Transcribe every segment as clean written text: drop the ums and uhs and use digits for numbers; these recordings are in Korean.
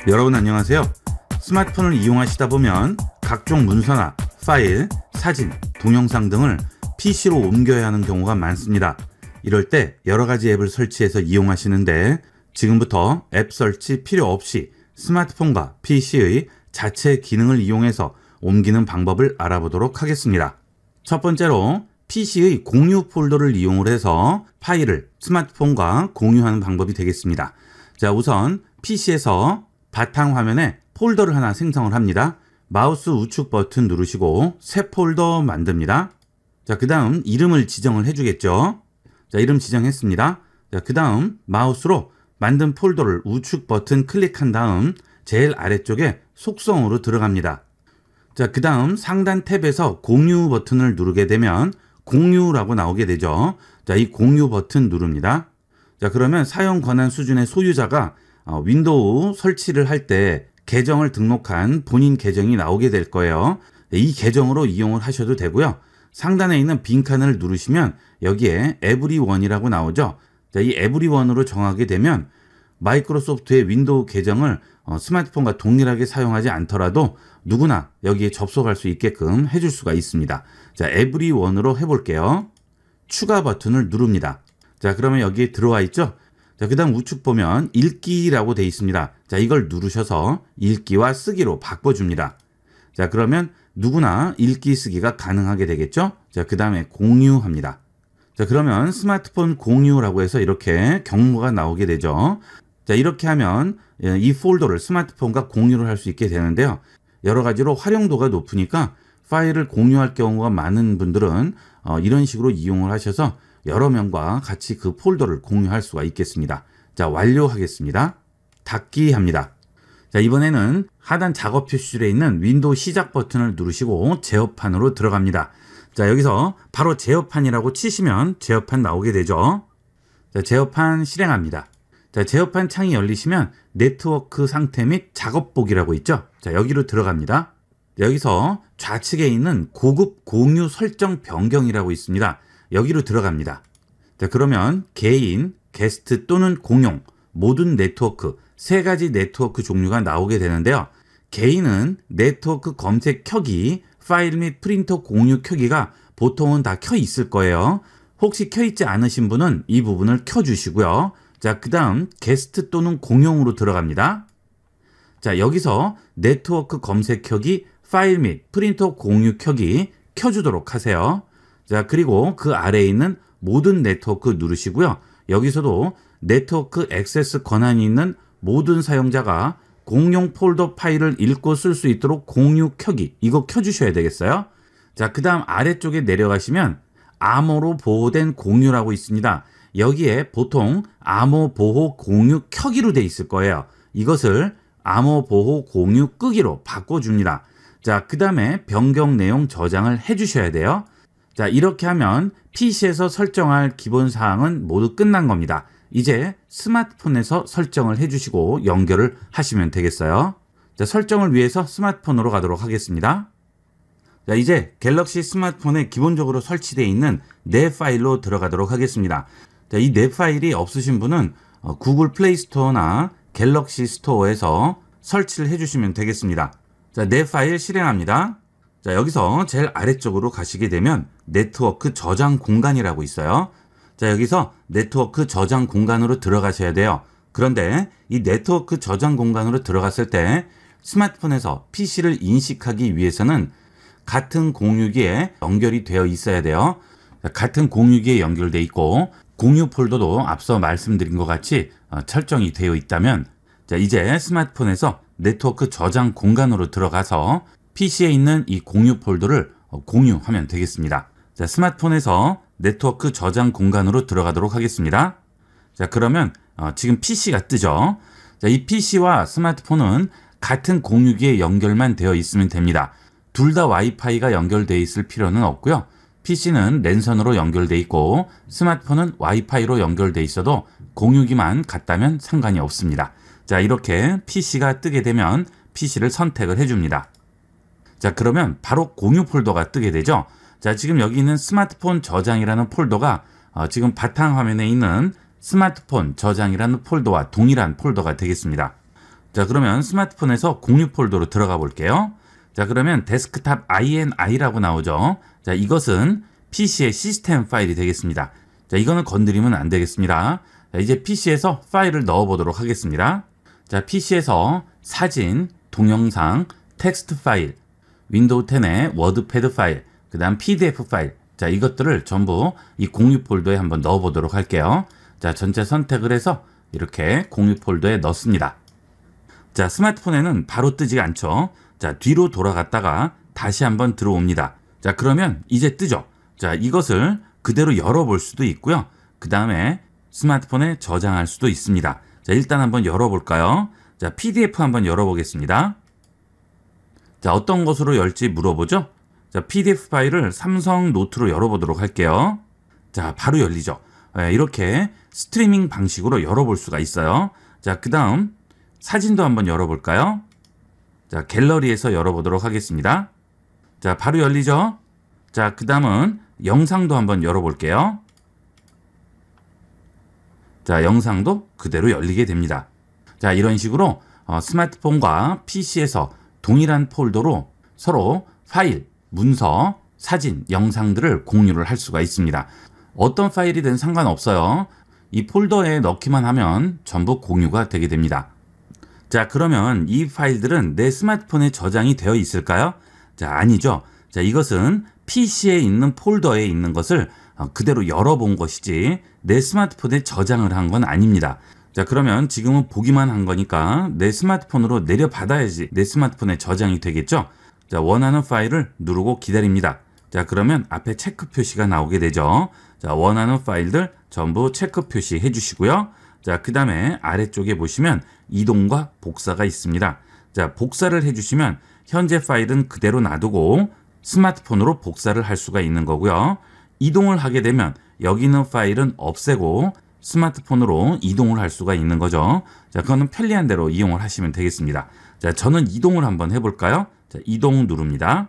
여러분 안녕하세요. 스마트폰을 이용하시다 보면 각종 문서나 파일, 사진, 동영상 등을 PC로 옮겨야 하는 경우가 많습니다. 이럴 때 여러가지 앱을 설치해서 이용하시는데 지금부터 앱 설치 필요 없이 스마트폰과 PC의 자체 기능을 이용해서 옮기는 방법을 알아보도록 하겠습니다. 첫 번째로 PC의 공유 폴더를 이용을 해서 파일을 스마트폰과 공유하는 방법이 되겠습니다. 자, 우선 PC에서 바탕화면에 폴더를 하나 생성을 합니다. 마우스 우측 버튼 누르시고 새 폴더 만듭니다. 자, 그 다음 이름을 지정을 해주겠죠. 자, 이름 지정했습니다. 자, 그 다음 마우스로 만든 폴더를 우측 버튼 클릭한 다음 제일 아래쪽에 속성으로 들어갑니다. 자, 그 다음 상단 탭에서 공유 버튼을 누르게 되면 공유라고 나오게 되죠. 자, 이 공유 버튼 누릅니다. 자, 그러면 사용 권한 수준의 소유자가 윈도우 설치를 할 때 계정을 등록한 본인 계정이 나오게 될 거예요. 이 계정으로 이용을 하셔도 되고요. 상단에 있는 빈 칸을 누르시면 여기에 에브리원이라고 나오죠. 자, 이 에브리원으로 정하게 되면 마이크로소프트의 윈도우 계정을 스마트폰과 동일하게 사용하지 않더라도 누구나 여기에 접속할 수 있게끔 해줄 수가 있습니다. 자, 에브리원으로 해볼게요. 추가 버튼을 누릅니다. 자, 그러면 여기에 들어와 있죠. 자, 그 다음 우측 보면 읽기라고 되어 있습니다. 자, 이걸 누르셔서 읽기와 쓰기로 바꿔줍니다. 자, 그러면 누구나 읽기 쓰기가 가능하게 되겠죠. 자, 그 다음에 공유합니다. 자, 그러면 스마트폰 공유라고 해서 이렇게 경로가 나오게 되죠. 자, 이렇게 하면 이 폴더를 스마트폰과 공유를 할 수 있게 되는데요. 여러 가지로 활용도가 높으니까 파일을 공유할 경우가 많은 분들은 이런 식으로 이용을 하셔서 여러 명과 같이 그 폴더를 공유할 수가 있겠습니다. 자, 완료하겠습니다. 닫기 합니다. 자, 이번에는 하단 작업 표시줄에 있는 윈도우 시작 버튼을 누르시고 제어판으로 들어갑니다. 자, 여기서 바로 제어판이라고 치시면 제어판 나오게 되죠. 자, 제어판 실행합니다. 자, 제어판 창이 열리시면 네트워크 상태 및 작업복이라고 있죠. 자, 여기로 들어갑니다. 여기서 좌측에 있는 고급 공유 설정 변경이라고 있습니다. 여기로 들어갑니다. 자, 그러면 개인, 게스트 또는 공용, 모든 네트워크, 세 가지 네트워크 종류가 나오게 되는데요. 개인은 네트워크 검색 켜기, 파일 및 프린터 공유 켜기가 보통은 다 켜 있을 거예요. 혹시 켜 있지 않으신 분은 이 부분을 켜 주시고요. 자, 그 다음 게스트 또는 공용으로 들어갑니다. 자, 여기서 네트워크 검색 켜기, 파일 및 프린터 공유 켜기 켜주도록 하세요. 자, 그리고 그 아래에 있는 모든 네트워크 누르시고요. 여기서도 네트워크 액세스 권한이 있는 모든 사용자가 공용 폴더 파일을 읽고 쓸 수 있도록 공유 켜기, 이거 켜주셔야 되겠어요. 자, 그 다음 아래쪽에 내려가시면 암호로 보호된 공유라고 있습니다. 여기에 보통 암호 보호 공유 켜기로 돼 있을 거예요. 이것을 암호 보호 공유 끄기로 바꿔줍니다. 자, 그 다음에 변경 내용 저장을 해주셔야 돼요. 자, 이렇게 하면 PC에서 설정할 기본 사항은 모두 끝난 겁니다. 이제 스마트폰에서 설정을 해주시고 연결을 하시면 되겠어요. 자, 설정을 위해서 스마트폰으로 가도록 하겠습니다. 자, 이제 갤럭시 스마트폰에 기본적으로 설치되어 있는 내 파일로 들어가도록 하겠습니다. 자, 이 내 파일이 없으신 분은 구글 플레이 스토어나 갤럭시 스토어에서 설치를 해주시면 되겠습니다. 자, 내 파일 실행합니다. 자, 여기서 제일 아래쪽으로 가시게 되면 네트워크 저장 공간이라고 있어요. 자, 여기서 네트워크 저장 공간으로 들어가셔야 돼요. 그런데 이 네트워크 저장 공간으로 들어갔을 때 스마트폰에서 PC를 인식하기 위해서는 같은 공유기에 연결이 되어 있어야 돼요. 자, 같은 공유기에 연결되어 있고 공유 폴더도 앞서 말씀드린 것 같이 설정이 되어 있다면, 자, 이제 스마트폰에서 네트워크 저장 공간으로 들어가서 PC에 있는 이 공유 폴더를 공유하면 되겠습니다. 자, 스마트폰에서 네트워크 저장 공간으로 들어가도록 하겠습니다. 자, 그러면 지금 PC가 뜨죠. 자, 이 PC와 스마트폰은 같은 공유기에 연결만 되어 있으면 됩니다. 둘 다 와이파이가 연결되어 있을 필요는 없고요. PC는 랜선으로 연결되어 있고 스마트폰은 와이파이로 연결되어 있어도 공유기만 같다면 상관이 없습니다. 자, 이렇게 PC가 뜨게 되면 PC를 선택을 해줍니다. 자, 그러면 바로 공유 폴더가 뜨게 되죠. 자, 지금 여기 있는 스마트폰 저장이라는 폴더가 지금 바탕화면에 있는 스마트폰 저장이라는 폴더와 동일한 폴더가 되겠습니다. 자, 그러면 스마트폰에서 공유 폴더로 들어가 볼게요. 자, 그러면 데스크탑 INI라고 나오죠. 자, 이것은 PC의 시스템 파일이 되겠습니다. 자, 이거는 건드리면 안 되겠습니다. 자, 이제 PC에서 파일을 넣어 보도록 하겠습니다. 자, PC에서 사진, 동영상, 텍스트 파일, 윈도우 10의 워드패드 파일, 그 다음 PDF 파일, 자, 이것들을 전부 이 공유 폴더에 한번 넣어 보도록 할게요. 자, 전체 선택을 해서 이렇게 공유 폴더에 넣습니다. 자, 스마트폰에는 바로 뜨지 않죠. 자, 뒤로 돌아갔다가 다시 한번 들어옵니다. 자, 그러면 이제 뜨죠. 자, 이것을 그대로 열어볼 수도 있고요. 그 다음에 스마트폰에 저장할 수도 있습니다. 자, 일단 한번 열어볼까요? 자, PDF 한번 열어보겠습니다. 자, 어떤 것으로 열지 물어보죠? 자, PDF 파일을 삼성 노트로 열어보도록 할게요. 자, 바로 열리죠. 이렇게 스트리밍 방식으로 열어볼 수가 있어요. 자, 그 다음 사진도 한번 열어볼까요? 자, 갤러리에서 열어보도록 하겠습니다. 자, 바로 열리죠? 자, 그 다음은 영상도 한번 열어볼게요. 자, 영상도 그대로 열리게 됩니다. 자, 이런 식으로 스마트폰과 PC에서 동일한 폴더로 서로 파일, 문서, 사진, 영상들을 공유를 할 수가 있습니다. 어떤 파일이든 상관없어요. 이 폴더에 넣기만 하면 전부 공유가 되게 됩니다. 자, 그러면 이 파일들은 내 스마트폰에 저장이 되어 있을까요? 자, 아니죠. 자, 이것은 PC에 있는 폴더에 있는 것을 그대로 열어본 것이지 내 스마트폰에 저장을 한 건 아닙니다. 자, 그러면 지금은 보기만 한 거니까 내 스마트폰으로 내려받아야지 내 스마트폰에 저장이 되겠죠? 자, 원하는 파일을 누르고 기다립니다. 자, 그러면 앞에 체크 표시가 나오게 되죠. 자, 원하는 파일들 전부 체크 표시해 주시고요. 자, 그 다음에 아래쪽에 보시면 이동과 복사가 있습니다. 자, 복사를 해주시면 현재 파일은 그대로 놔두고 스마트폰으로 복사를 할 수가 있는 거고요. 이동을 하게 되면 여기 있는 파일은 없애고 스마트폰으로 이동을 할 수가 있는 거죠. 자, 그거는 편리한 대로 이용을 하시면 되겠습니다. 자, 저는 이동을 한번 해볼까요? 자, 이동 누릅니다.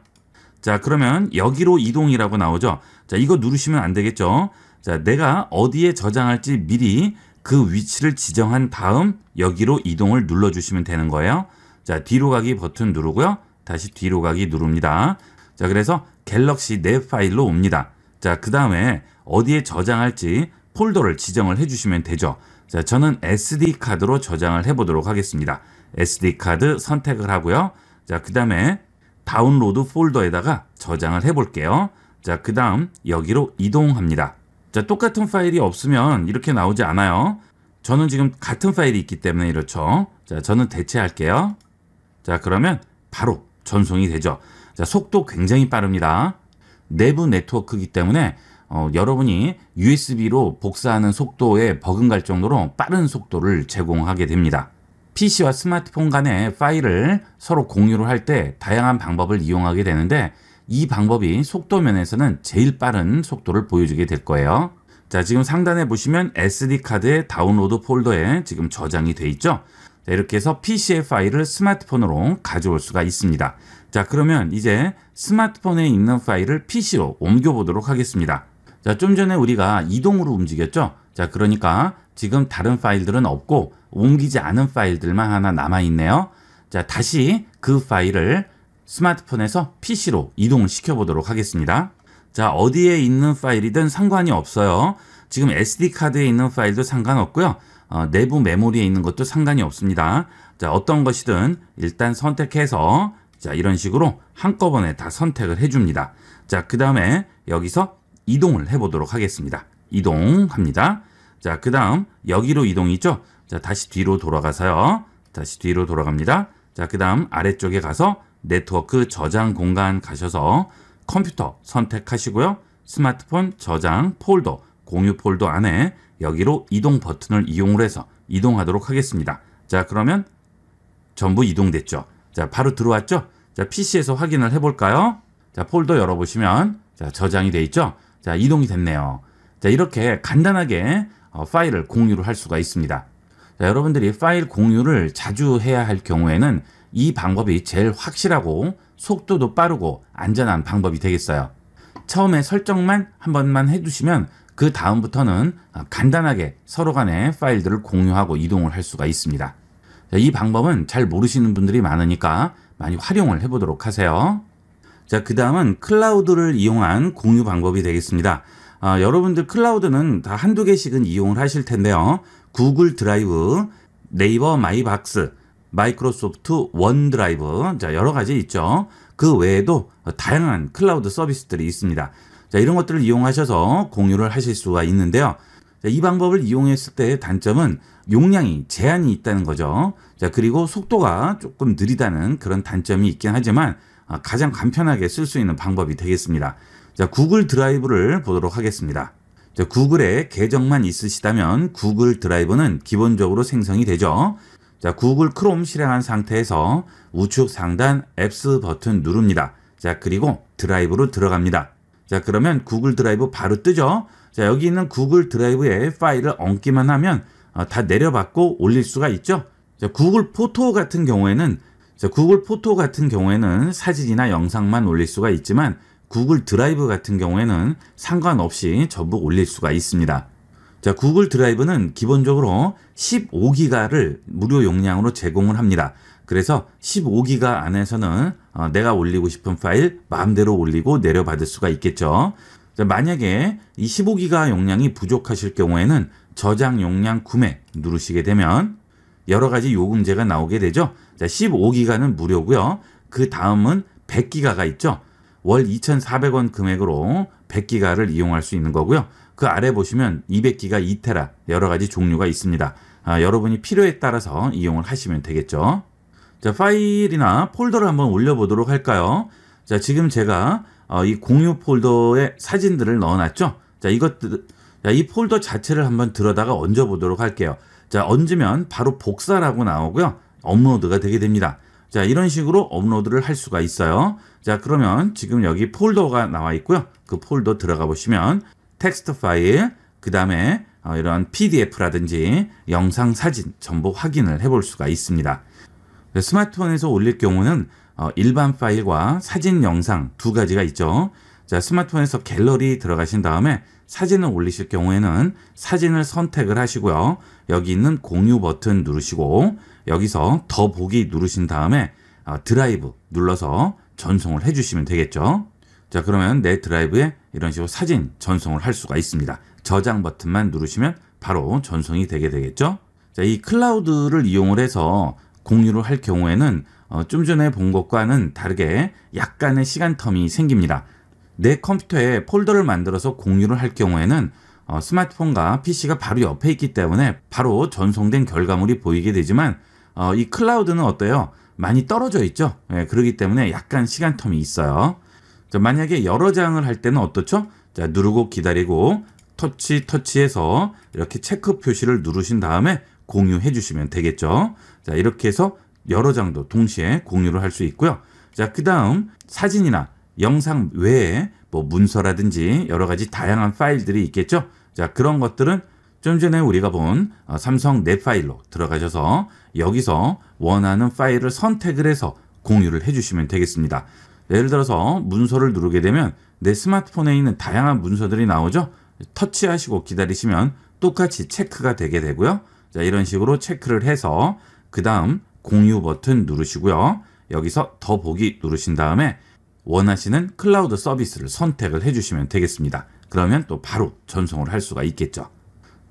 자, 그러면 여기로 이동이라고 나오죠. 자, 이거 누르시면 안 되겠죠. 자, 내가 어디에 저장할지 미리 그 위치를 지정한 다음 여기로 이동을 눌러주시면 되는 거예요. 자, 뒤로 가기 버튼 누르고요. 다시 뒤로 가기 누릅니다. 자, 그래서 갤럭시 내 파일로 옵니다. 자, 그 다음에 어디에 저장할지 폴더를 지정을 해주시면 되죠. 자, 저는 SD카드로 저장을 해보도록 하겠습니다. SD카드 선택을 하고요. 자, 그 다음에 다운로드 폴더에다가 저장을 해볼게요. 자, 그 다음 여기로 이동합니다. 자, 똑같은 파일이 없으면 이렇게 나오지 않아요. 저는 지금 같은 파일이 있기 때문에 이렇죠. 자, 저는 대체할게요. 자, 그러면 바로 전송이 되죠. 자, 속도 굉장히 빠릅니다. 내부 네트워크이기 때문에 여러분이 USB로 복사하는 속도에 버금갈 정도로 빠른 속도를 제공하게 됩니다. PC와 스마트폰 간의 파일을 서로 공유를 할 때 다양한 방법을 이용하게 되는데 이 방법이 속도 면에서는 제일 빠른 속도를 보여주게 될 거예요. 자, 지금 상단에 보시면 SD카드의 다운로드 폴더에 지금 저장이 돼 있죠. 자, 이렇게 해서 PC의 파일을 스마트폰으로 가져올 수가 있습니다. 자, 그러면 이제 스마트폰에 있는 파일을 PC로 옮겨보도록 하겠습니다. 자, 좀 전에 우리가 이동으로 움직였죠. 자, 그러니까 지금 다른 파일들은 없고 옮기지 않은 파일들만 하나 남아있네요. 자, 다시 그 파일을 스마트폰에서 PC로 이동을 시켜보도록 하겠습니다. 자, 어디에 있는 파일이든 상관이 없어요. 지금 SD카드에 있는 파일도 상관없고요. 내부 메모리에 있는 것도 상관이 없습니다. 자, 어떤 것이든 일단 선택해서 자, 이런 식으로 한꺼번에 다 선택을 해줍니다. 자, 그 다음에 여기서 이동을 해보도록 하겠습니다. 이동합니다. 자, 그 다음 여기로 이동이죠. 자, 다시 뒤로 돌아가서요. 다시 뒤로 돌아갑니다. 자, 그 다음 아래쪽에 가서 네트워크 저장 공간 가셔서 컴퓨터 선택하시고요. 스마트폰 저장 폴더, 공유 폴더 안에 여기로 이동 버튼을 이용을 해서 이동하도록 하겠습니다. 자, 그러면 전부 이동됐죠. 자, 바로 들어왔죠. 자, PC에서 확인을 해볼까요? 자, 폴더 열어보시면 자, 저장이 돼 있죠. 자, 이동이 됐네요. 자, 이렇게 간단하게 파일을 공유를 할 수가 있습니다. 자, 여러분들이 파일 공유를 자주 해야 할 경우에는 이 방법이 제일 확실하고 속도도 빠르고 안전한 방법이 되겠어요. 처음에 설정만 한 번만 해두시면 그 다음부터는 간단하게 서로 간의 파일들을 공유하고 이동을 할 수가 있습니다. 자, 이 방법은 잘 모르시는 분들이 많으니까 많이 활용을 해보도록 하세요. 자, 그 다음은 클라우드를 이용한 공유 방법이 되겠습니다. 여러분들 클라우드는 다 한두 개씩은 이용을 하실 텐데요. 구글 드라이브, 네이버 마이박스, 마이크로소프트 원드라이브, 자, 여러 가지 있죠. 그 외에도 다양한 클라우드 서비스들이 있습니다. 자, 이런 것들을 이용하셔서 공유를 하실 수가 있는데요. 자, 이 방법을 이용했을 때 단점은 용량이 제한이 있다는 거죠. 자, 그리고 속도가 조금 느리다는 그런 단점이 있긴 하지만 가장 간편하게 쓸 수 있는 방법이 되겠습니다. 자, 구글 드라이브를 보도록 하겠습니다. 자, 구글에 계정만 있으시다면 구글 드라이브는 기본적으로 생성이 되죠. 자, 구글 크롬 실행한 상태에서 우측 상단 앱스 버튼 누릅니다. 자, 그리고 드라이브로 들어갑니다. 자, 그러면 구글 드라이브 바로 뜨죠. 자, 여기 있는 구글 드라이브에 파일을 얹기만 하면 다 내려받고 올릴 수가 있죠. 자, 구글 포토 같은 경우에는 사진이나 영상만 올릴 수가 있지만 구글 드라이브 같은 경우에는 상관없이 전부 올릴 수가 있습니다. 자, 구글 드라이브는 기본적으로 15기가를 무료 용량으로 제공을 합니다. 그래서 15기가 안에서는 내가 올리고 싶은 파일 마음대로 올리고 내려받을 수가 있겠죠. 자, 만약에 이 15기가 용량이 부족하실 경우에는 저장 용량 구매 누르시게 되면 여러 가지 요금제가 나오게 되죠. 자, 15기가는 무료고요. 그 다음은 100기가가 있죠. 월 2,400원 금액으로 100기가를 이용할 수 있는 거고요. 그 아래 보시면 200기가 2테라 여러 가지 종류가 있습니다. 여러분이 필요에 따라서 이용을 하시면 되겠죠. 자, 파일이나 폴더를 한번 올려보도록 할까요? 자, 지금 제가 이 공유 폴더에 사진들을 넣어놨죠. 자, 이 폴더 자체를 한번 들어다가 얹어보도록 할게요. 자, 얹으면 바로 복사라고 나오고요. 업로드가 되게 됩니다. 자, 이런 식으로 업로드를 할 수가 있어요. 자, 그러면 지금 여기 폴더가 나와 있고요. 그 폴더 들어가 보시면 텍스트 파일, 그 다음에 이런 PDF라든지 영상, 사진 전부 확인을 해볼 수가 있습니다. 스마트폰에서 올릴 경우는 일반 파일과 사진, 영상 두 가지가 있죠. 자, 스마트폰에서 갤러리 들어가신 다음에 사진을 올리실 경우에는 사진을 선택을 하시고요. 여기 있는 공유 버튼 누르시고 여기서 더 보기 누르신 다음에 드라이브 눌러서 전송을 해주시면 되겠죠. 자, 그러면 내 드라이브에 이런 식으로 사진 전송을 할 수가 있습니다. 저장 버튼만 누르시면 바로 전송이 되게 되겠죠. 자, 이 클라우드를 이용을 해서 공유를 할 경우에는 좀 전에 본 것과는 다르게 약간의 시간 텀이 생깁니다. 내 컴퓨터에 폴더를 만들어서 공유를 할 경우에는 스마트폰과 PC가 바로 옆에 있기 때문에 바로 전송된 결과물이 보이게 되지만 이 클라우드는 어때요? 많이 떨어져 있죠. 그렇기 때문에 약간 시간 텀이 있어요. 자, 만약에 여러 장을 할 때는 어떻죠? 자, 누르고 기다리고 터치해서 이렇게 체크 표시를 누르신 다음에 공유해 주시면 되겠죠. 자, 이렇게 해서 여러 장도 동시에 공유를 할 수 있고요. 자, 그 다음 사진이나 영상 외에 뭐 문서라든지 여러 가지 다양한 파일들이 있겠죠. 자, 그런 것들은 좀 전에 우리가 본 삼성 내 파일로 들어가셔서 여기서 원하는 파일을 선택을 해서 공유를 해주시면 되겠습니다. 예를 들어서 문서를 누르게 되면 내 스마트폰에 있는 다양한 문서들이 나오죠. 터치하시고 기다리시면 똑같이 체크가 되게 되고요. 자, 이런 식으로 체크를 해서 그 다음 공유 버튼 누르시고요. 여기서 더 보기 누르신 다음에 원하시는 클라우드 서비스를 선택을 해주시면 되겠습니다. 그러면 또 바로 전송을 할 수가 있겠죠.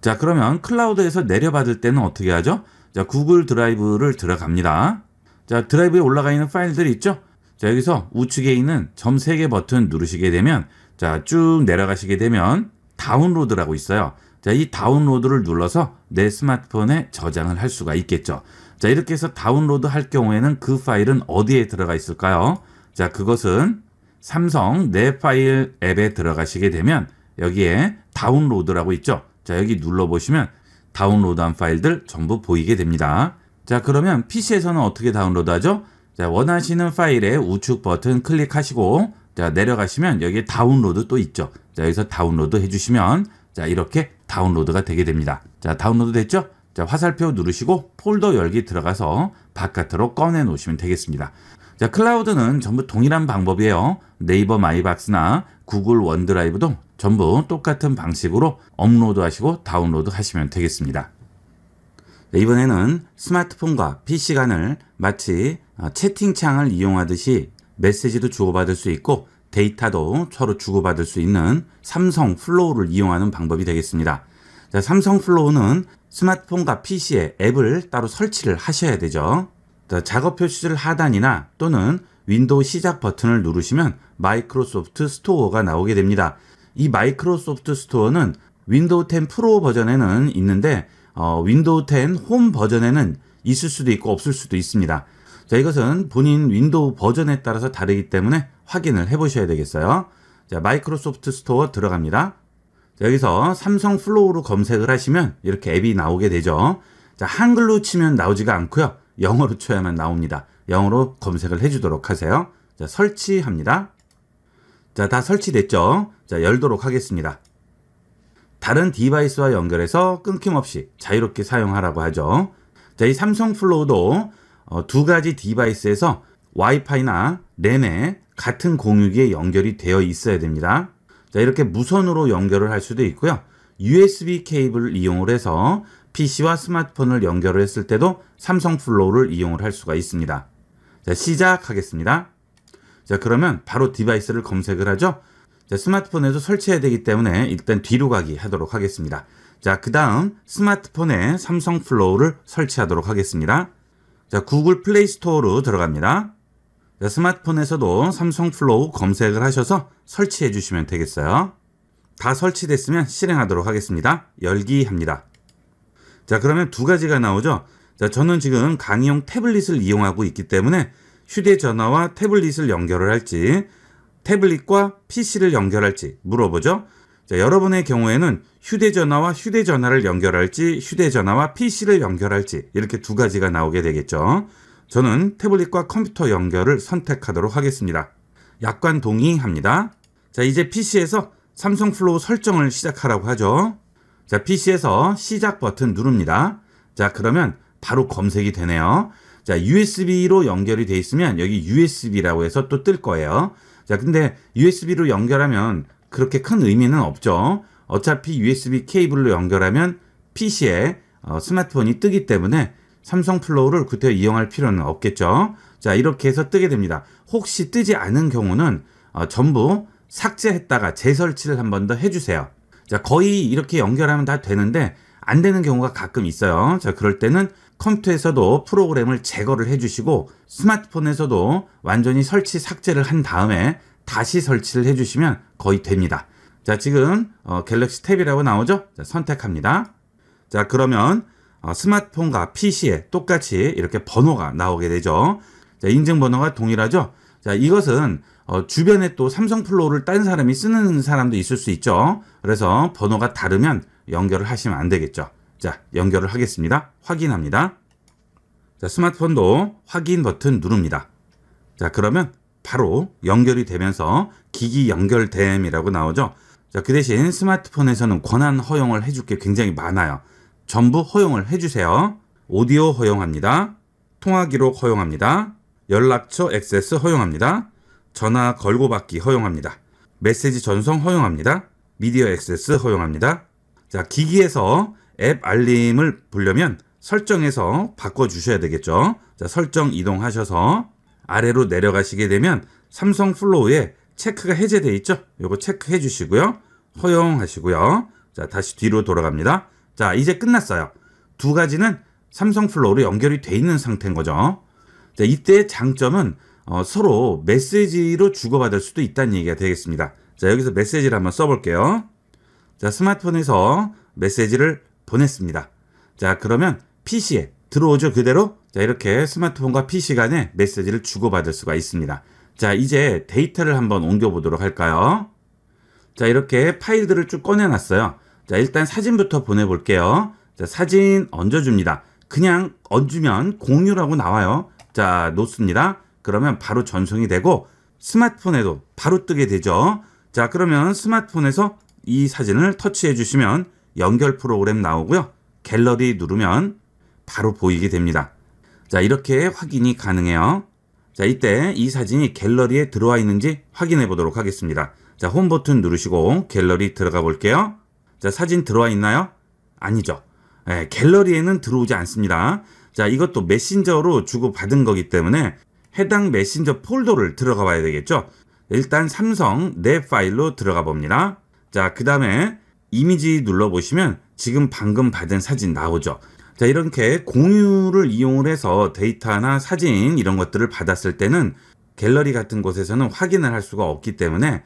자, 그러면 클라우드에서 내려받을 때는 어떻게 하죠? 자, 구글 드라이브를 들어갑니다. 자, 드라이브에 올라가 있는 파일들이 있죠? 자, 여기서 우측에 있는 점 3개 버튼 누르시게 되면 자, 쭉 내려가시게 되면 다운로드라고 있어요. 자, 이 다운로드를 눌러서 내 스마트폰에 저장을 할 수가 있겠죠. 자, 이렇게 해서 다운로드 할 경우에는 그 파일은 어디에 들어가 있을까요? 자, 그것은 삼성 내 파일 앱에 들어가시게 되면 여기에 다운로드라고 있죠. 자, 여기 눌러보시면 다운로드한 파일들 전부 보이게 됩니다. 자, 그러면 PC에서는 어떻게 다운로드하죠? 자, 원하시는 파일에 우측 버튼 클릭하시고 자, 내려가시면 여기에 다운로드 또 있죠. 자, 여기서 다운로드 해주시면 자, 이렇게 다운로드가 되게 됩니다. 자, 다운로드 됐죠? 자, 화살표 누르시고 폴더 열기 들어가서 바깥으로 꺼내 놓으시면 되겠습니다. 자, 클라우드는 전부 동일한 방법이에요. 네이버 마이박스나 구글 원드라이브도 전부 똑같은 방식으로 업로드 하시고 다운로드 하시면 되겠습니다. 이번에는 스마트폰과 PC 간을 마치 채팅창을 이용하듯이 메시지도 주고받을 수 있고 데이터도 서로 주고받을 수 있는 삼성 플로우를 이용하는 방법이 되겠습니다. 자, 삼성 플로우는 스마트폰과 PC에 앱을 따로 설치를 하셔야 되죠. 자, 작업 표시줄 하단이나 또는 윈도우 시작 버튼을 누르시면 마이크로소프트 스토어가 나오게 됩니다. 이 마이크로소프트 스토어는 윈도우 10 프로 버전에는 있는데 윈도우 10 홈 버전에는 있을 수도 있고 없을 수도 있습니다. 자, 이것은 본인 윈도우 버전에 따라서 다르기 때문에 확인을 해 보셔야 되겠어요. 자, 마이크로소프트 스토어 들어갑니다. 자, 여기서 삼성 플로우로 검색을 하시면 이렇게 앱이 나오게 되죠. 자, 한글로 치면 나오지가 않고요. 영어로 쳐야만 나옵니다. 영어로 검색을 해주도록 하세요. 자, 설치합니다. 자, 다 설치됐죠? 자, 열도록 하겠습니다. 다른 디바이스와 연결해서 끊김없이 자유롭게 사용하라고 하죠. 자, 이 삼성 플로우도 두 가지 디바이스에서 와이파이나 랜에 같은 공유기에 연결이 되어 있어야 됩니다. 자, 이렇게 무선으로 연결을 할 수도 있고요. USB 케이블을 이용을 해서 PC와 스마트폰을 연결을 했을 때도 삼성 플로우를 이용을 할 수가 있습니다. 자, 시작하겠습니다. 자, 그러면 바로 디바이스를 검색을 하죠. 자, 스마트폰에도 설치해야 되기 때문에 일단 뒤로 가기 하도록 하겠습니다. 자, 그 다음 스마트폰에 삼성 플로우를 설치하도록 하겠습니다. 자, 구글 플레이 스토어로 들어갑니다. 자, 스마트폰에서도 삼성 플로우 검색을 하셔서 설치해 주시면 되겠어요. 다 설치됐으면 실행하도록 하겠습니다. 열기 합니다. 자, 그러면 두 가지가 나오죠. 자, 저는 지금 강의용 태블릿을 이용하고 있기 때문에 휴대전화와 태블릿을 연결을 할지 태블릿과 PC를 연결할지 물어보죠. 자, 여러분의 경우에는 휴대전화와 휴대전화를 연결할지 휴대전화와 PC를 연결할지 이렇게 두 가지가 나오게 되겠죠. 저는 태블릿과 컴퓨터 연결을 선택하도록 하겠습니다. 약관 동의합니다. 자, 이제 PC에서 삼성 플로우 설정을 시작하라고 하죠. 자, PC에서 시작 버튼 누릅니다. 자, 그러면 바로 검색이 되네요. 자, USB로 연결이 돼 있으면 여기 USB라고 해서 또 뜰 거예요. 자, 근데 USB로 연결하면 그렇게 큰 의미는 없죠. 어차피 USB 케이블로 연결하면 PC에 스마트폰이 뜨기 때문에 삼성 플로우를 그때 이용할 필요는 없겠죠. 자, 이렇게 해서 뜨게 됩니다. 혹시 뜨지 않은 경우는 전부 삭제했다가 재설치를 한 번 더 해주세요. 자, 거의 이렇게 연결하면 다 되는데 안 되는 경우가 가끔 있어요. 자, 그럴 때는 컴퓨터에서도 프로그램을 제거를 해주시고 스마트폰에서도 완전히 설치 삭제를 한 다음에 다시 설치를 해주시면 거의 됩니다. 자, 지금 갤럭시 탭이라고 나오죠? 자, 선택합니다. 자, 그러면 스마트폰과 PC에 똑같이 이렇게 번호가 나오게 되죠. 자, 인증번호가 동일하죠? 자, 이것은 주변에 또 삼성 플로우를 딴 사람이 쓰는 사람도 있을 수 있죠. 그래서 번호가 다르면 연결을 하시면 안 되겠죠. 자, 연결을 하겠습니다. 확인합니다. 자, 스마트폰도 확인 버튼 누릅니다. 자, 그러면 바로 연결이 되면서 기기 연결됨이라고 나오죠. 자, 그 대신 스마트폰에서는 권한 허용을 해줄 게 굉장히 많아요. 전부 허용을 해주세요. 오디오 허용합니다. 통화 기록 허용합니다. 연락처 액세스 허용합니다. 전화 걸고 받기 허용합니다. 메시지 전송 허용합니다. 미디어 액세스 허용합니다. 자, 기기에서 앱 알림을 보려면 설정에서 바꿔주셔야 되겠죠. 자, 설정 이동하셔서 아래로 내려가시게 되면 삼성 플로우에 체크가 해제되어 있죠. 요거 체크해 주시고요. 허용하시고요. 자, 다시 뒤로 돌아갑니다. 자, 이제 끝났어요. 두 가지는 삼성 플로우로 연결이 돼 있는 상태인 거죠. 자, 이때의 장점은 서로 메시지로 주고받을 수도 있다는 얘기가 되겠습니다. 자, 여기서 메시지를 한번 써볼게요. 자, 스마트폰에서 메시지를 보냈습니다. 자, 그러면 PC에 들어오죠, 그대로. 자, 이렇게 스마트폰과 PC 간에 메시지를 주고받을 수가 있습니다. 자, 이제 데이터를 한번 옮겨보도록 할까요? 자, 이렇게 파일들을 쭉 꺼내놨어요. 자, 일단 사진부터 보내볼게요. 자, 사진 얹어줍니다. 그냥 얹으면 공유라고 나와요. 자, 놓습니다. 그러면 바로 전송이 되고 스마트폰에도 바로 뜨게 되죠. 자, 그러면 스마트폰에서 이 사진을 터치해 주시면 연결 프로그램 나오고요. 갤러리 누르면 바로 보이게 됩니다. 자, 이렇게 확인이 가능해요. 자, 이때 이 사진이 갤러리에 들어와 있는지 확인해 보도록 하겠습니다. 자, 홈 버튼 누르시고 갤러리 들어가 볼게요. 자, 사진 들어와 있나요? 아니죠. 갤러리에는 들어오지 않습니다. 자, 이것도 메신저로 주고받은 거기 때문에 해당 메신저 폴더를 들어가 봐야 되겠죠. 일단 삼성 내 파일로 들어가 봅니다. 자, 그 다음에 이미지 눌러보시면 지금 방금 받은 사진 나오죠. 자, 이렇게 공유를 이용을 해서 데이터나 사진 이런 것들을 받았을 때는 갤러리 같은 곳에서는 확인을 할 수가 없기 때문에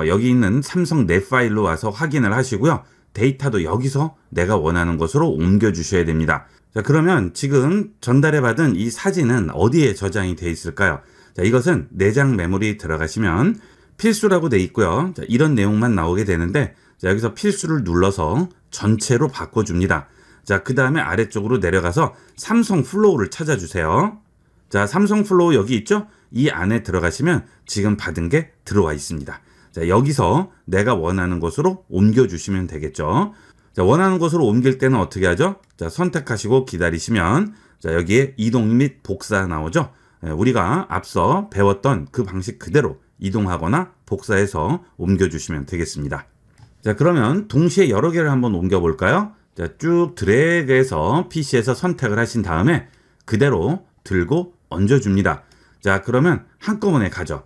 여기 있는 삼성 내 파일로 와서 확인을 하시고요. 데이터도 여기서 내가 원하는 곳으로 옮겨 주셔야 됩니다. 자, 그러면 지금 전달해 받은 이 사진은 어디에 저장이 되어 있을까요? 자, 이것은 내장 메모리 들어가시면 필수라고 되어 있고요. 자, 이런 내용만 나오게 되는데, 자, 여기서 필수를 눌러서 전체로 바꿔줍니다. 자, 그 다음에 아래쪽으로 내려가서 삼성 플로우를 찾아주세요. 자, 삼성 플로우 여기 있죠? 이 안에 들어가시면 지금 받은 게 들어와 있습니다. 자, 여기서 내가 원하는 곳으로 옮겨주시면 되겠죠. 자, 원하는 곳으로 옮길 때는 어떻게 하죠? 자, 선택하시고 기다리시면, 자, 여기에 이동 및 복사 나오죠? 우리가 앞서 배웠던 그 방식 그대로 이동하거나 복사해서 옮겨주시면 되겠습니다. 자, 그러면 동시에 여러 개를 한번 옮겨볼까요? 자, 쭉 드래그해서 PC에서 선택을 하신 다음에 그대로 들고 얹어줍니다. 자, 그러면 한꺼번에 가죠.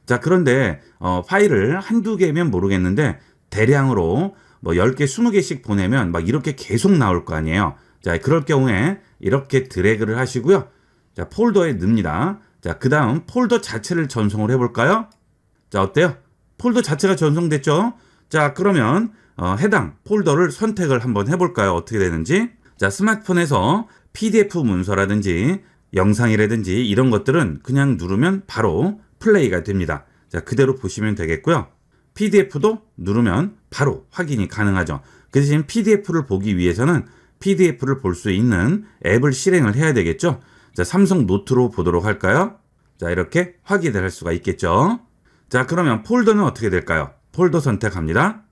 자, 그런데 파일을 한두 개면 모르겠는데 대량으로 뭐 10개, 20개씩 보내면 막 이렇게 계속 나올 거 아니에요. 자, 그럴 경우에 이렇게 드래그를 하시고요. 자, 폴더에 넣습니다. 자, 그 다음 폴더 자체를 전송을 해볼까요? 자, 어때요? 폴더 자체가 전송됐죠? 자, 그러면 해당 폴더를 선택을 한번 해볼까요? 어떻게 되는지. 자, 스마트폰에서 PDF 문서라든지 영상이라든지 이런 것들은 그냥 누르면 바로 플레이가 됩니다. 자, 그대로 보시면 되겠고요. PDF도 누르면 바로 확인이 가능하죠. 그 대신 PDF를 보기 위해서는 PDF를 볼 수 있는 앱을 실행을 해야 되겠죠. 자, 삼성 노트로 보도록 할까요? 자, 이렇게 확인을 할 수가 있겠죠. 자, 그러면 폴더는 어떻게 될까요? 폴더 선택합니다.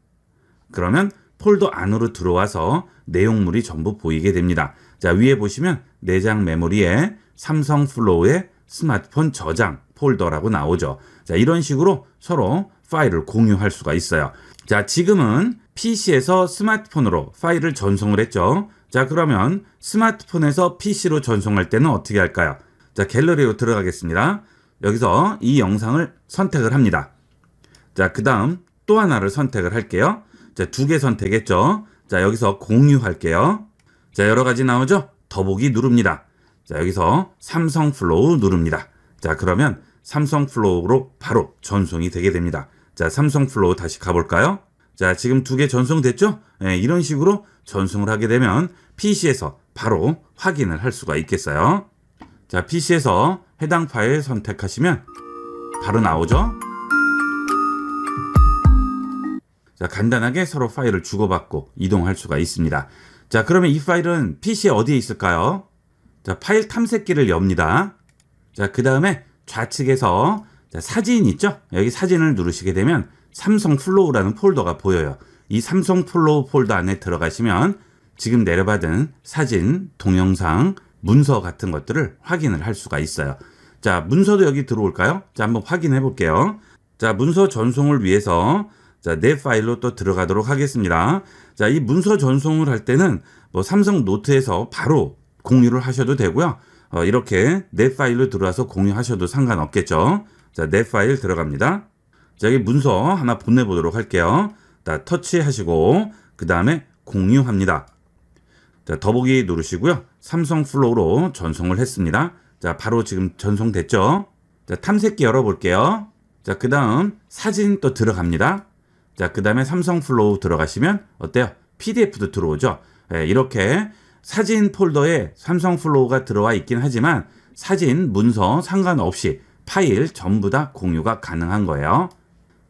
그러면 폴더 안으로 들어와서 내용물이 전부 보이게 됩니다. 자, 위에 보시면 내장 메모리에 삼성 플로우의 스마트폰 저장 폴더라고 나오죠. 자, 이런 식으로 서로 파일을 공유할 수가 있어요. 자, 지금은 PC에서 스마트폰으로 파일을 전송을 했죠. 자, 그러면 스마트폰에서 PC로 전송할 때는 어떻게 할까요? 자, 갤러리로 들어가겠습니다. 여기서 이 영상을 선택을 합니다. 자, 그 다음 또 하나를 선택을 할게요. 자, 2개 선택했죠. 자, 여기서 공유할게요. 자, 여러 가지 나오죠? 더보기 누릅니다. 자, 여기서 삼성 플로우 누릅니다. 자, 그러면 삼성 플로우로 바로 전송이 되게 됩니다. 자, 삼성 플로우 다시 가볼까요? 자, 지금 2개 전송됐죠? 네, 이런 식으로 전송을 하게 되면 PC에서 바로 확인을 할 수가 있겠어요. 자, PC에서 해당 파일 선택하시면 바로 나오죠? 자, 간단하게 서로 파일을 주고받고 이동할 수가 있습니다. 자, 그러면 이 파일은 PC에 어디에 있을까요? 자, 파일 탐색기를 엽니다. 자, 그 다음에 좌측에서 자, 사진 있죠? 여기 사진을 누르시게 되면 삼성 플로우라는 폴더가 보여요. 이 삼성 플로우 폴더 안에 들어가시면 지금 내려받은 사진, 동영상, 문서 같은 것들을 확인을 할 수가 있어요. 자, 문서도 여기 들어올까요? 자, 한번 확인해 볼게요. 자, 문서 전송을 위해서 자, 내 파일로 또 들어가도록 하겠습니다. 자, 이 문서 전송을 할 때는 뭐 삼성 노트에서 바로 공유를 하셔도 되고요. 이렇게 내 파일로 들어와서 공유하셔도 상관없겠죠. 자, 내 파일 들어갑니다. 자, 여기 문서 하나 보내보도록 할게요. 자, 터치하시고 그 다음에 공유합니다. 자, 더보기 누르시고요. 삼성 플로우로 전송을 했습니다. 자, 바로 지금 전송됐죠. 자, 탐색기 열어볼게요. 자, 그 다음 사진 또 들어갑니다. 자, 그 다음에 삼성 플로우 들어가시면 어때요? PDF도 들어오죠. 네, 이렇게 사진 폴더에 삼성 플로우가 들어와 있긴 하지만 사진, 문서 상관없이 파일 전부 다 공유가 가능한 거예요.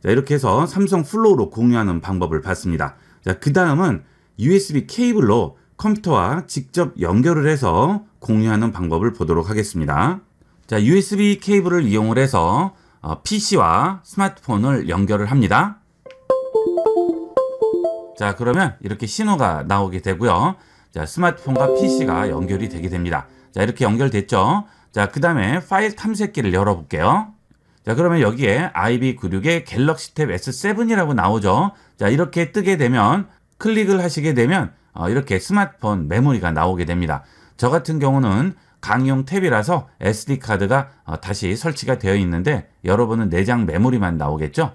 자, 이렇게 해서 삼성 플로우로 공유하는 방법을 봤습니다. 자, 그 다음은 USB 케이블로 컴퓨터와 직접 연결을 해서 공유하는 방법을 보도록 하겠습니다. 자, USB 케이블을 이용을 해서 PC와 스마트폰을 연결을 합니다. 자, 그러면 이렇게 신호가 나오게 되고요. 자, 스마트폰과 PC가 연결이 되게 됩니다. 자, 이렇게 연결됐죠. 자, 그 다음에 파일 탐색기를 열어볼게요. 자, 그러면 여기에 IB96의 갤럭시 탭 S7이라고 나오죠. 자, 이렇게 뜨게 되면 클릭을 하시게 되면 이렇게 스마트폰 메모리가 나오게 됩니다. 저 같은 경우는 강의용 탭이라서 SD카드가 다시 설치가 되어 있는데 여러분은 내장 메모리만 나오겠죠.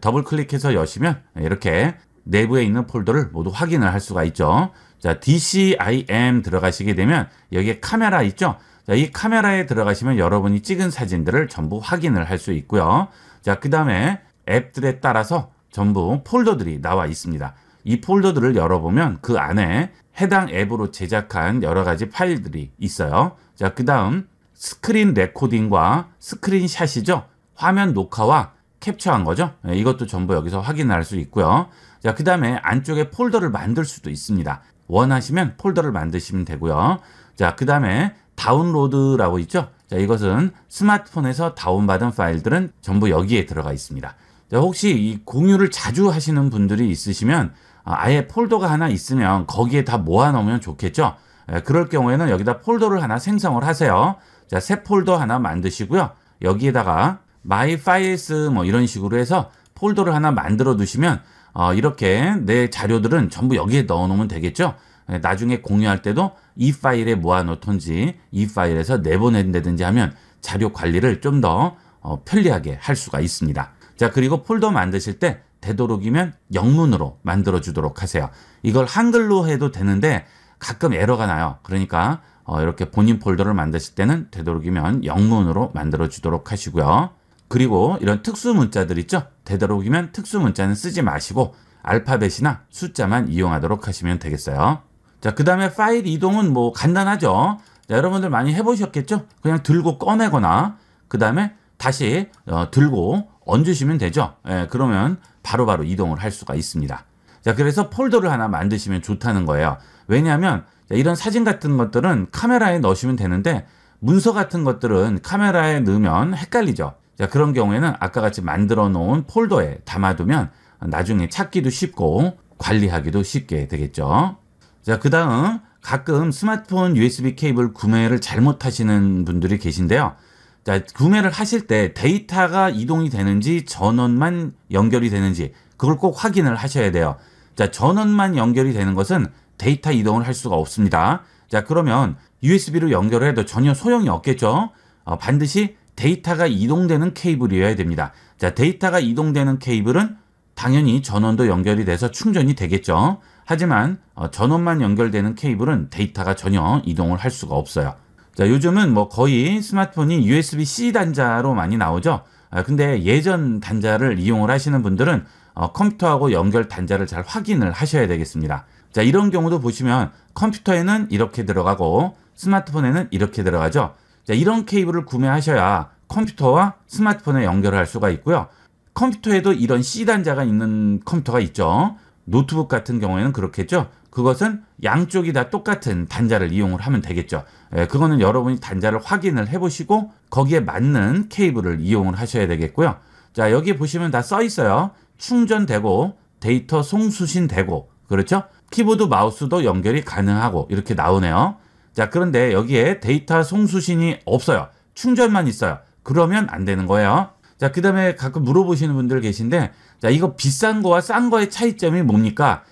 더블 클릭해서 여시면 이렇게 내부에 있는 폴더를 모두 확인을 할 수가 있죠. 자, DCIM 들어가시게 되면 여기에 카메라 있죠. 자, 이 카메라에 들어가시면 여러분이 찍은 사진들을 전부 확인을 할 수 있고요. 자, 그 다음에 앱들에 따라서 전부 폴더들이 나와 있습니다. 이 폴더들을 열어보면 그 안에 해당 앱으로 제작한 여러 가지 파일들이 있어요. 자, 그 다음 스크린 레코딩과 스크린샷이죠. 화면 녹화와 캡처한 거죠. 이것도 전부 여기서 확인할 수 있고요. 자, 그 다음에 안쪽에 폴더를 만들 수도 있습니다. 원하시면 폴더를 만드시면 되고요. 자, 그 다음에 다운로드라고 있죠. 자, 이것은 스마트폰에서 다운받은 파일들은 전부 여기에 들어가 있습니다. 자, 혹시 이 공유를 자주 하시는 분들이 있으시면 아예 폴더가 하나 있으면 거기에 다 모아놓으면 좋겠죠. 그럴 경우에는 여기다 폴더를 하나 생성을 하세요. 자, 새 폴더 하나 만드시고요. 여기에다가 My Files 뭐 이런 식으로 해서 폴더를 하나 만들어 두시면 이렇게 내 자료들은 전부 여기에 넣어 놓으면 되겠죠. 나중에 공유할 때도 이 파일에 모아 놓던지 이 파일에서 내보낸다든지 하면 자료 관리를 좀 더 편리하게 할 수가 있습니다. 자, 그리고 폴더 만드실 때 되도록이면 영문으로 만들어 주도록 하세요. 이걸 한글로 해도 되는데 가끔 에러가 나요. 그러니까 이렇게 본인 폴더를 만드실 때는 되도록이면 영문으로 만들어 주도록 하시고요. 그리고 이런 특수 문자들 있죠. 되도록이면 특수 문자는 쓰지 마시고 알파벳이나 숫자만 이용하도록 하시면 되겠어요. 자, 그 다음에 파일 이동은 뭐 간단하죠. 자, 여러분들 많이 해보셨겠죠? 그냥 들고 꺼내거나 그 다음에 다시 들고 얹으시면 되죠. 그러면 바로바로 이동을 할 수가 있습니다. 자, 그래서 폴더를 하나 만드시면 좋다는 거예요. 왜냐하면 이런 사진 같은 것들은 카메라에 넣으시면 되는데 문서 같은 것들은 카메라에 넣으면 헷갈리죠. 자, 그런 경우에는 아까 같이 만들어 놓은 폴더에 담아두면 나중에 찾기도 쉽고 관리하기도 쉽게 되겠죠. 자, 그 다음 가끔 스마트폰 USB 케이블 구매를 잘못하시는 분들이 계신데요. 자, 구매를 하실 때 데이터가 이동이 되는지 전원만 연결이 되는지 그걸 꼭 확인을 하셔야 돼요. 자, 전원만 연결이 되는 것은 데이터 이동을 할 수가 없습니다. 자, 그러면 USB로 연결을 해도 전혀 소용이 없겠죠. 반드시 데이터가 이동되는 케이블이어야 됩니다. 자, 데이터가 이동되는 케이블은 당연히 전원도 연결이 돼서 충전이 되겠죠. 하지만 전원만 연결되는 케이블은 데이터가 전혀 이동을 할 수가 없어요. 자, 요즘은 뭐 거의 스마트폰이 USB-C 단자로 많이 나오죠. 근데 예전 단자를 이용을 하시는 분들은 컴퓨터하고 연결 단자를 잘 확인을 하셔야 되겠습니다. 자, 이런 경우도 보시면 컴퓨터에는 이렇게 들어가고 스마트폰에는 이렇게 들어가죠. 자, 이런 케이블을 구매하셔야 컴퓨터와 스마트폰에 연결을 할 수가 있고요. 컴퓨터에도 이런 C 단자가 있는 컴퓨터가 있죠. 노트북 같은 경우에는 그렇겠죠. 그것은 양쪽이 다 똑같은 단자를 이용을 하면 되겠죠. 그거는 여러분이 단자를 확인을 해보시고 거기에 맞는 케이블을 이용을 하셔야 되겠고요. 자, 여기 보시면 다 써 있어요. 충전되고 데이터 송수신되고 그렇죠? 키보드 마우스도 연결이 가능하고 이렇게 나오네요. 자, 그런데 여기에 데이터 송수신이 없어요. 충전만 있어요. 그러면 안 되는 거예요. 자, 그 다음에 가끔 물어보시는 분들 계신데, 자, 이거 비싼 거와 싼 거의 차이점이 뭡니까?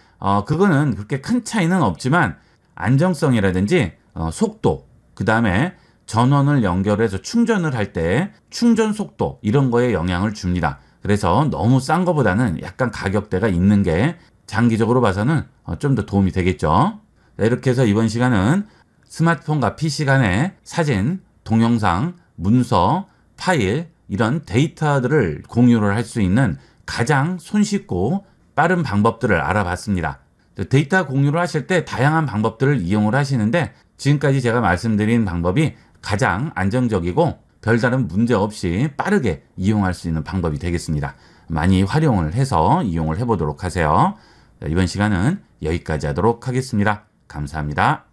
그거는 그렇게 큰 차이는 없지만 안정성이라든지 속도, 그 다음에 전원을 연결해서 충전을 할 때 충전 속도 이런 거에 영향을 줍니다. 그래서 너무 싼 거보다는 약간 가격대가 있는 게 장기적으로 봐서는 좀 더 도움이 되겠죠. 자, 이렇게 해서 이번 시간은 스마트폰과 PC 간의 사진, 동영상, 문서, 파일 이런 데이터들을 공유를 할 수 있는 가장 손쉽고 빠른 방법들을 알아봤습니다. 데이터 공유를 하실 때 다양한 방법들을 이용을 하시는데 지금까지 제가 말씀드린 방법이 가장 안정적이고 별다른 문제 없이 빠르게 이용할 수 있는 방법이 되겠습니다. 많이 활용을 해서 이용을 해보도록 하세요. 이번 시간은 여기까지 하도록 하겠습니다. 감사합니다.